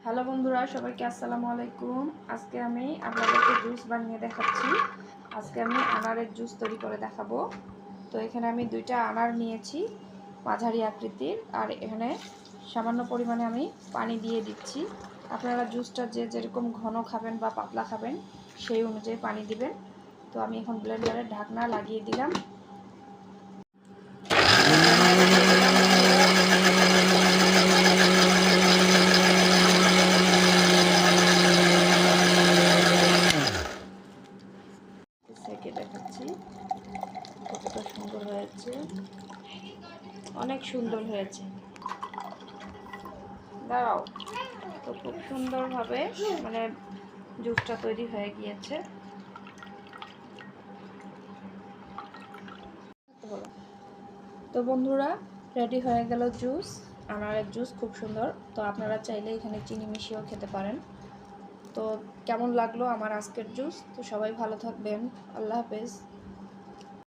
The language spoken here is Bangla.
হ্যালো বন্ধুরা, সবাইকে আসসালামু আলাইকুম। আজকে আমি আপনাদেরকে জুস বানিয়ে দেখাচ্ছি। আজকে আমি আনারের জুস তৈরি করে দেখাবো। তো এখানে আমি 2টা আনার নিয়েছি মাঝারি আকৃতির, আর এখানে সামান্য পরিমাণে আমি পানি দিয়ে দিচ্ছি। আপনারা জুসটা যেরকম ঘন খাবেন বা পাতলা খাবেন সেই অনুযায়ী পানি দিবেন। তো আমি এখন ব্লেন্ডারের ঢাকনা লাগিয়ে দিলাম। সেকে দেখাচ্ছি কতটা সুন্দর হয়েছে, অনেক সুন্দর হয়েছে। দাঁড়াও। তো খুব সুন্দরভাবে মানে জুসটা তৈরি হয়ে গিয়েছে। তো বন্ধুরা, রেডি হয়ে গেল জুস, আনারের জুস, খুব সুন্দর। তো আপনারা চাইলে এখানে চিনি মিশিয়েও খেতে পারেন। তো কেমন লাগলো আমার আজকের জুস? তো সবাই ভালো থাকবেন। আল্লাহ হাফেজ।